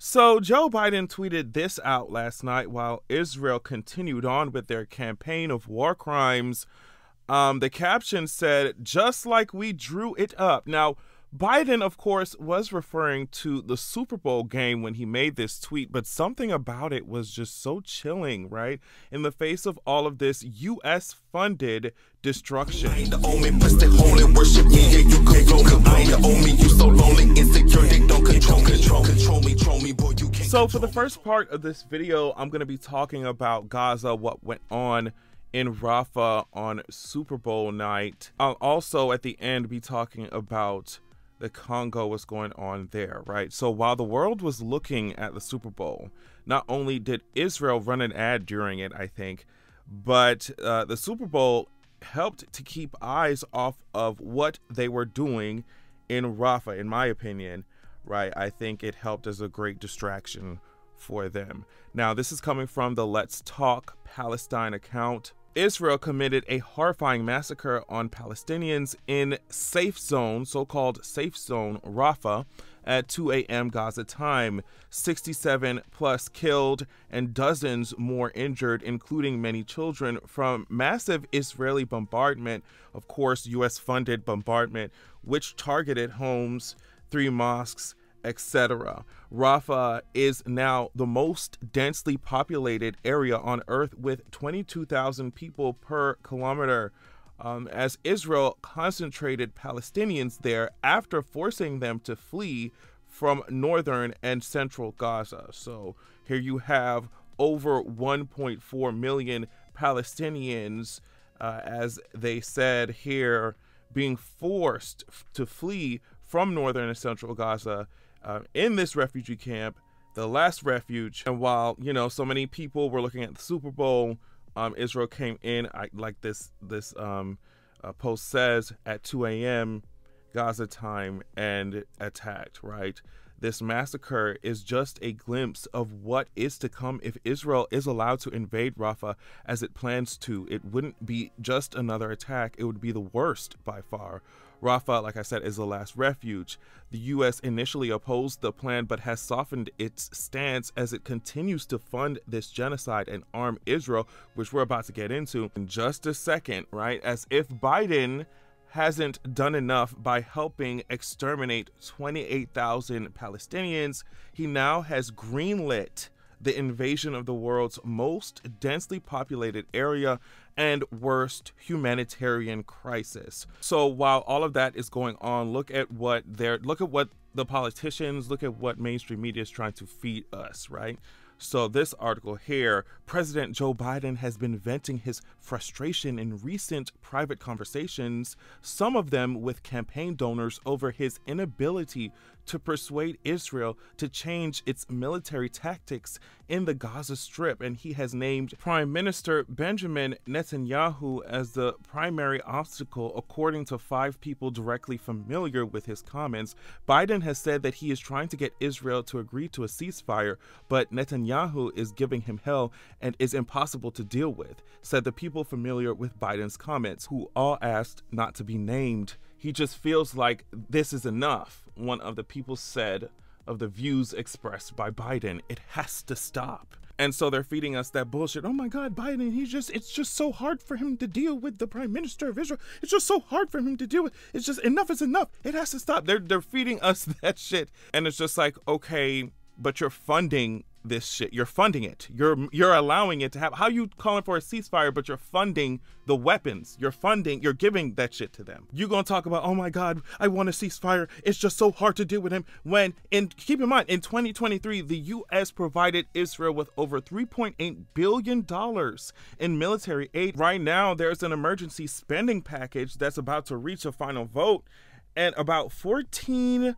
So Joe Biden tweeted this out last night while Israel continued on with their campaign of war crimes. The caption said, "Just like we drew it up." Now, Biden, of course, was referring to the Super Bowl game when he made this tweet, but something about it was just so chilling, right? In the face of all of this U.S.-funded destruction. So for the first part of this video, I'm going to be talking about Gaza, what went on in Rafah on Super Bowl night. I'll also at the end be talking about the Congo, what's going on there, right? So while the world was looking at the Super Bowl, not only did Israel run an ad during it, I think, but the Super Bowl helped to keep eyes off of what they were doing in Rafah, in my opinion, right? I think it helped as a great distraction for them. Now, this is coming from the Let's Talk Palestine account. Israel committed a horrifying massacre on Palestinians in safe zone, so-called safe zone Rafah, at 2 a.m. Gaza time. 67 plus killed and dozens more injured, including many children, from massive Israeli bombardment, of course, U.S.-funded bombardment, which targeted homes, 3 mosques, etc. Rafah is now the most densely populated area on Earth with 22,000 people per kilometer, as Israel concentrated Palestinians there after forcing them to flee from northern and central Gaza. So here you have over 1.4 million Palestinians, as they said here, being forced to flee from northern and central Gaza in this refugee camp, the last refuge. And while, you know, so many people were looking at the Super Bowl, Israel came in, like this post says, at 2 a.m. Gaza time and attacked, right? This massacre is just a glimpse of what is to come if Israel is allowed to invade Rafah as it plans to. It wouldn't be just another attack. It would be the worst by far. Rafah, like I said, is the last refuge. The U.S. initially opposed the plan, but has softened its stance as it continues to fund this genocide and arm Israel, which we're about to get into in just a second, right? As if Biden hasn't done enough by helping exterminate 28,000 Palestinians, he now has greenlit the invasion of the world's most densely populated area and worst humanitarian crisis. So while all of that is going on, look at what the politicians, look at what mainstream media is trying to feed us, right? So this article here, President Joe Biden has been venting his frustration in recent private conversations, some of them with campaign donors, over his inability to persuade Israel to change its military tactics in the Gaza Strip. And he has named Prime Minister Benjamin Netanyahu as the primary obstacle, according to 5 people directly familiar with his comments. Biden has said that he is trying to get Israel to agree to a ceasefire, but Netanyahu is giving him hell and is impossible to deal with, said the people familiar with Biden's comments, who all asked not to be named. He just feels like this is enough, one of the people said of the views expressed by Biden. It has to stop. And so they're feeding us that bullshit. Oh my God, Biden, it's just so hard for him to deal with the Prime Minister of Israel. It's just so hard for him to deal with. It's just enough is enough. It has to stop. They're feeding us that shit. And it's just like, okay, but you're funding this shit. You're funding it. You're allowing it to happen. How you calling for a ceasefire, but you're funding the weapons? You're giving that shit to them. You gonna talk about, oh my God, I want a ceasefire. It's just so hard to deal with him. Keep in mind, in 2023, the U.S. provided Israel with over $3.8 billion in military aid. Right now, there's an emergency spending package that's about to reach a final vote, and about $14.1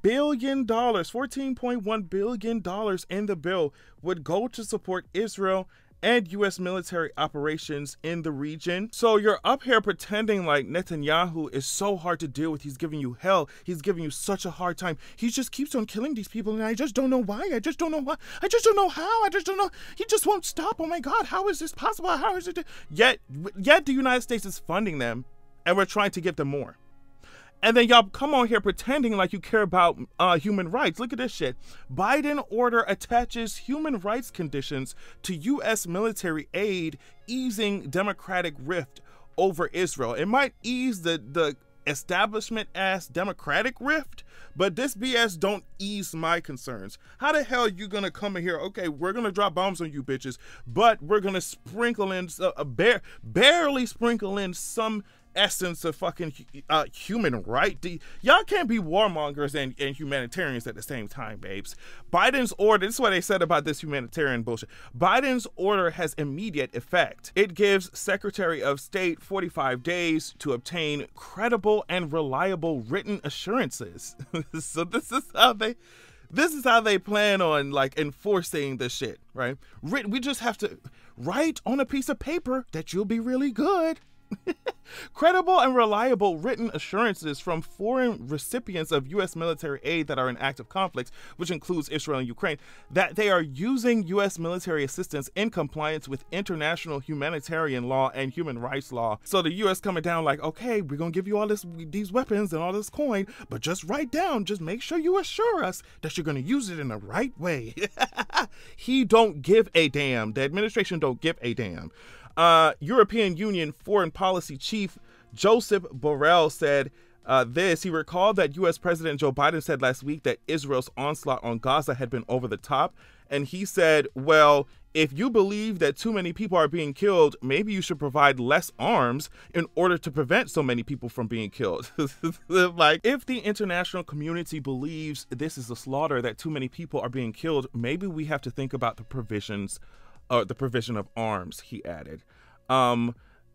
billion in the bill would go to support Israel and U.S. military operations in the region. So you're up here pretending like Netanyahu is so hard to deal with. He's giving you hell. He's giving you such a hard time. He just keeps on killing these people, and I just don't know why. I just don't know why. I just don't know how. I just don't know. He just won't stop. Oh my God, how is this possible? How is it? Yet the United States is funding them, and we're trying to give them more. And then y'all come on here pretending like you care about human rights. Look at this shit. Biden order attaches human rights conditions to U.S. military aid, easing democratic rift over Israel. It might ease the establishment-ass democratic rift, but this BS don't ease my concerns. How the hell you gonna come in here? Okay, we're gonna drop bombs on you bitches, but we're gonna sprinkle in, barely sprinkle in some essence of fucking human right. Y'all can't be warmongers and humanitarians at the same time, babes. Biden's order, this is what they said about this humanitarian bullshit. Biden's order has immediate effect. It gives Secretary of State 45 days to obtain credible and reliable written assurances. So this is how they plan on like enforcing this shit, right? We just have to write on a piece of paper that you'll be really good. Credible and reliable written assurances from foreign recipients of U.S. military aid that are in active conflicts, which includes Israel and Ukraine, that they are using U.S. military assistance in compliance with international humanitarian law and human rights law. So the U.S. coming down like, okay, we're gonna give you all these weapons and all this coin, but just write down, just make sure you assure us that you're gonna use it in the right way. He don't give a damn. The administration don't give a damn. European Union Foreign Policy Chief Joseph Borrell said this. He recalled that U.S. President Joe Biden said last week that Israel's onslaught on Gaza had been over the top. And he said, well, if you believe that too many people are being killed, maybe you should provide less arms in order to prevent so many people from being killed. Like, if the international community believes this is a slaughter, that too many people are being killed, maybe we have to think about the provision of arms, he added.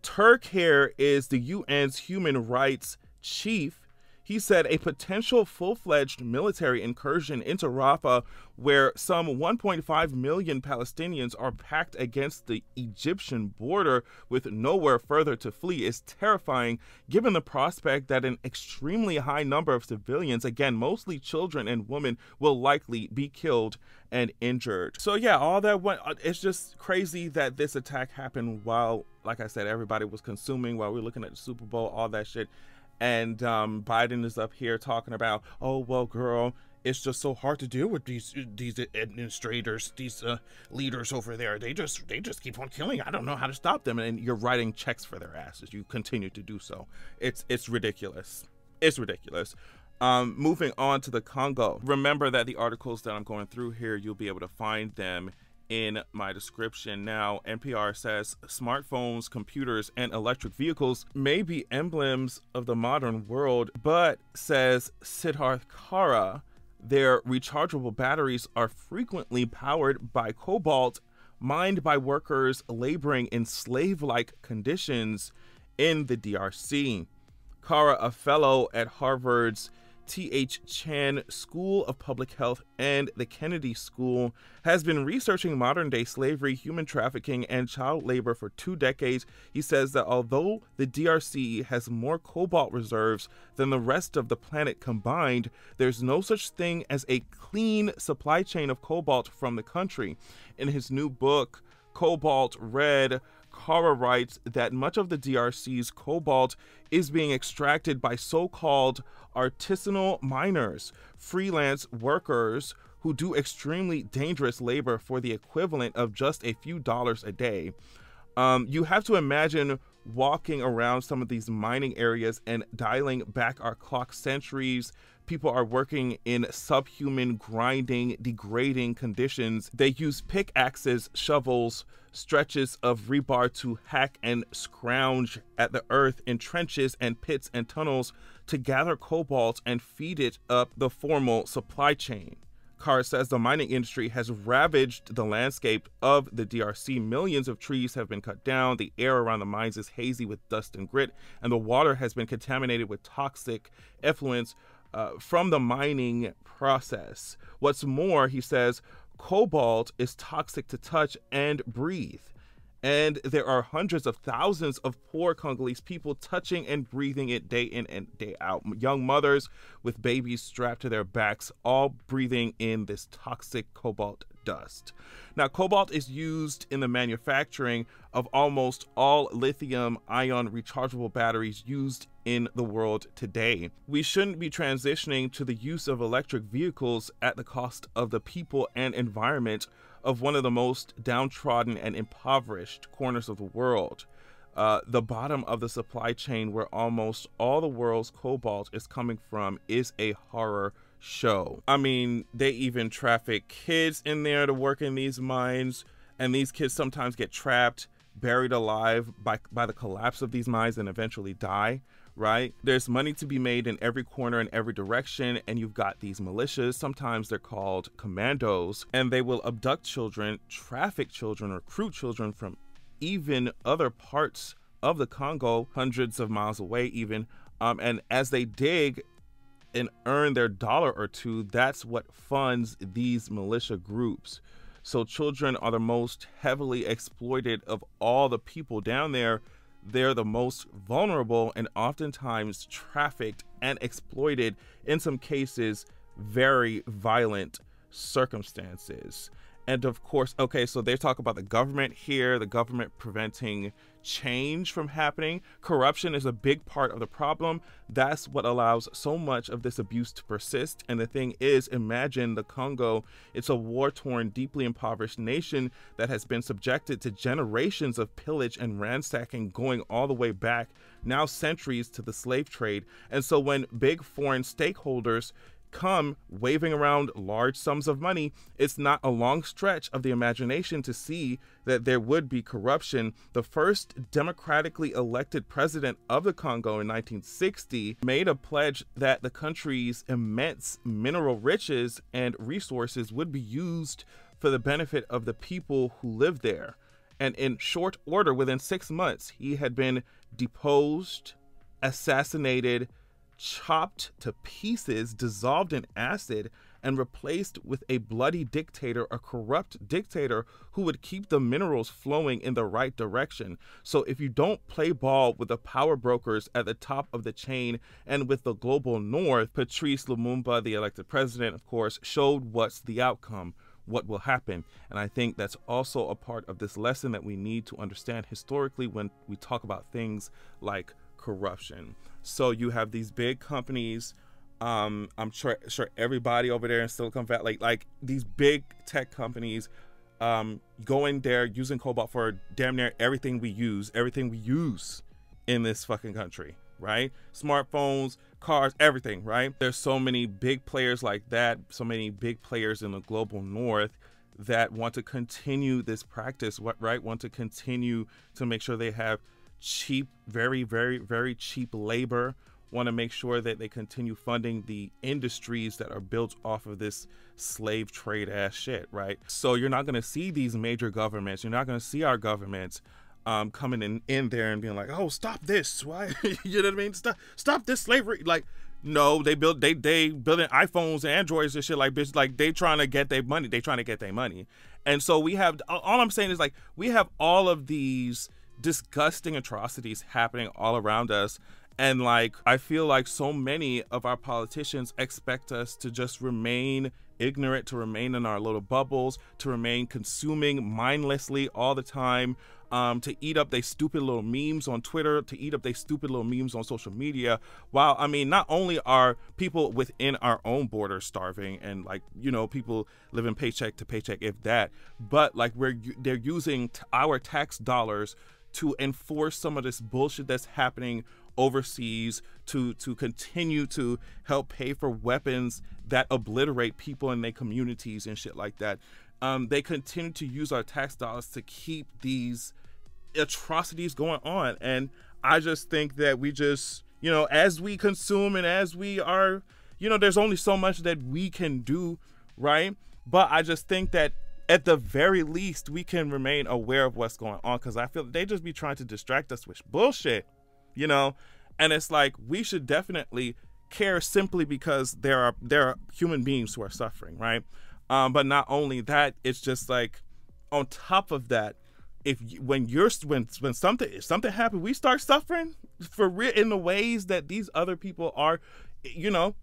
Turk here is the UN's human rights chief. He said a potential full-fledged military incursion into Rafah, where some 1.5 million Palestinians are packed against the Egyptian border with nowhere further to flee, is terrifying, given the prospect that an extremely high number of civilians, again, mostly children and women, will likely be killed and injured. So yeah, all that went, it's just crazy that this attack happened while, like I said, everybody was consuming, while we were looking at the Super Bowl, all that shit. And Biden is up here talking about, oh, well, girl, it's just so hard to deal with these administrators, these leaders over there. They just keep on killing. I don't know how to stop them. And you're writing checks for their asses. You continue to do so. It's ridiculous. It's ridiculous. Moving on to the Congo. Remember that the articles that I'm going through here, you'll be able to find them in my description. Now, NPR says smartphones, computers, and electric vehicles may be emblems of the modern world, but, says Siddharth Kara, their rechargeable batteries are frequently powered by cobalt mined by workers laboring in slave-like conditions in the DRC. Kara, a fellow at Harvard's T.H. Chan School of Public Health and the Kennedy School, has been researching modern-day slavery, human trafficking, and child labor for 2 decades. He says that although the DRC has more cobalt reserves than the rest of the planet combined, there's no such thing as a clean supply chain of cobalt from the country. In his new book, Cobalt Red, Kara writes that much of the DRC's cobalt is being extracted by so-called artisanal miners, freelance workers who do extremely dangerous labor for the equivalent of just a few dollars a day. You have to imagine walking around some of these mining areas and dialing back our clock centuries. People are working in subhuman, grinding, degrading conditions. They use pickaxes, shovels, stretches of rebar to hack and scrounge at the earth in trenches and pits and tunnels to gather cobalt and feed it up the formal supply chain. Carr says the mining industry has ravaged the landscape of the DRC. Millions of trees have been cut down, the air around the mines is hazy with dust and grit, and the water has been contaminated with toxic effluents from the mining process. What's more, he says, cobalt is toxic to touch and breathe. And there are hundreds of thousands of poor Congolese people touching and breathing it day in and day out. Young mothers with babies strapped to their backs, all breathing in this toxic cobalt dust. Now, cobalt is used in the manufacturing of almost all lithium-ion rechargeable batteries used in the world today. We shouldn't be transitioning to the use of electric vehicles at the cost of the people and environment of one of the most downtrodden and impoverished corners of the world. The bottom of the supply chain, where almost all the world's cobalt is coming from, is a horror show. I mean, they even traffic kids in there to work in these mines, and these kids sometimes get trapped, buried alive by the collapse of these mines, and eventually die, right? There's money to be made in every corner in every direction, and you've got these militias. Sometimes they're called commandos, and they will abduct children, traffic children, recruit children from even other parts of the Congo, hundreds of miles away even, and as they dig and earn their dollar or two, that's what funds these militia groups. So children are the most heavily exploited of all the people down there. They're the most vulnerable and oftentimes trafficked and exploited, in some cases, very violent circumstances. And of course, okay, so they talk about the government here, the government preventing change from happening. Corruption is a big part of the problem. That's what allows so much of this abuse to persist. And the thing is, imagine the Congo. It's a war-torn, deeply impoverished nation that has been subjected to generations of pillage and ransacking, going all the way back, now centuries, to the slave trade. And so when big foreign stakeholders come waving around large sums of money, it's not a long stretch of the imagination to see that there would be corruption. The first democratically elected president of the Congo in 1960 made a pledge that the country's immense mineral riches and resources would be used for the benefit of the people who live there. And in short order, within 6 months, he had been deposed, assassinated, chopped to pieces, dissolved in acid, and replaced with a bloody dictator, a corrupt dictator who would keep the minerals flowing in the right direction. So if you don't play ball with the power brokers at the top of the chain and with the global north, Patrice Lumumba, the elected president, of course, showed what's the outcome, what will happen. And I think that's also a part of this lesson that we need to understand historically when we talk about things like corruption. So you have these big companies, I'm sure everybody over there in Silicon Valley, like these big tech companies, going there using cobalt for damn near everything we use in this fucking country, right? Smartphones, cars, everything, right? There's so many big players like that, so many big players in the global north that want to continue this practice, right? Want to continue to make sure they have cheap, very, very, very cheap labor, want to make sure that they continue funding the industries that are built off of this slave trade ass shit, right? So you're not going to see these major governments, you're not going to see our governments coming in there and being like, oh, stop this, why? You know what I mean? Stop this slavery. Like, no, they building iPhones and Androids and shit, like, bitch, like they trying to get their money. And so we have, all I'm saying is, like, we have all of these disgusting atrocities happening all around us, and like I feel like so many of our politicians expect us to just remain ignorant, to remain in our little bubbles, to remain consuming mindlessly all the time, to eat up their stupid little memes on Twitter, to eat up their stupid little memes on social media. While, I mean, not only are people within our own borders starving and, like, you know, people living paycheck to paycheck, if that, but like they're using our tax dollars to enforce some of this bullshit that's happening overseas, to continue to help pay for weapons that obliterate people in their communities and shit like that. They continue to use our tax dollars to keep these atrocities going on. And I just think that we just, you know, as we consume and as we are, you know, there's only so much that we can do, right? But I just think that at the very least, we can remain aware of what's going on, because I feel they just be trying to distract us with bullshit, you know? And it's like, we should definitely care simply because there are human beings who are suffering, right? But not only that, it's just like, on top of that, when something happens, we start suffering for real in the ways that these other people are, you know,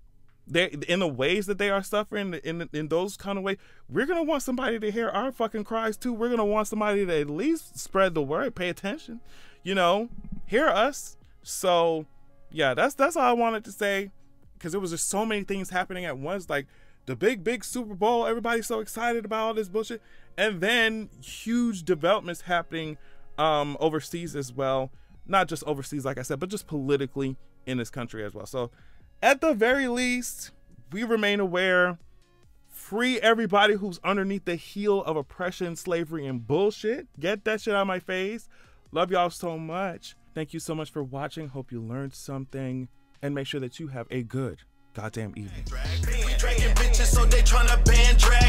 they in the ways that they are suffering in those kind of ways, we're gonna want somebody to hear our fucking cries too. We're gonna want somebody to at least spread the word, pay attention, you know, hear us. So yeah, that's all I wanted to say, because there was just so many things happening at once, like the big Super Bowl, everybody's so excited about all this bullshit, and then huge developments happening overseas as well. Not just overseas, like I said, but just politically in this country as well. So at the very least, we remain aware. Free everybody who's underneath the heel of oppression, slavery, and bullshit. Get that shit out of my face. Love y'all so much. Thank you so much for watching. Hope you learned something. And make sure that you have a good goddamn evening. Dragging bitches, so they tryna ban drag.